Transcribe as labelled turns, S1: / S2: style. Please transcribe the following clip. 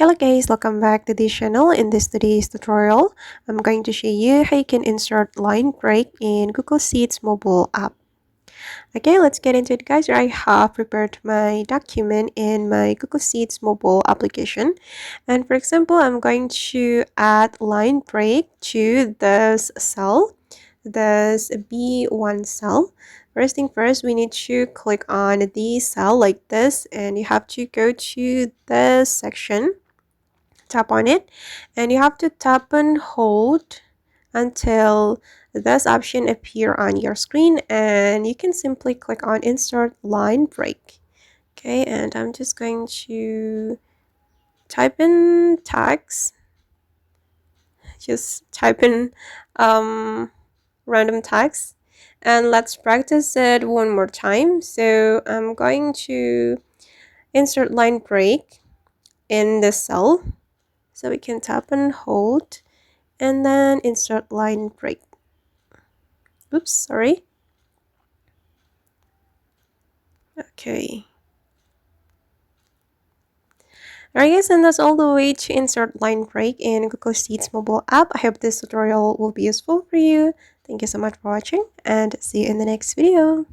S1: Hello guys, welcome back to this channel. In this today's tutorial, I'm going to show you how you can insert line break in Google Sheets mobile app. Okay, let's get into it guys. I have prepared my document in my Google Sheets mobile application. And for example, I'm going to add line break to this cell, this B1 cell. First thing first, we need to click on the cell like this, and you have to go to this section, tap on it, and you have to tap and hold until this option appear on your screen, and you can simply click on insert line break. Okay, and I'm just going to type in tags, just type in random tags, and let's practice it one more time. So I'm going to insert line break in the cell, so we can tap and hold and then insert line break. Oops, sorry. Okay. Alright guys, and that's all the way to insert line break in Google Sheets mobile app. I hope this tutorial will be useful for you. Thank you so much for watching, and see you in the next video.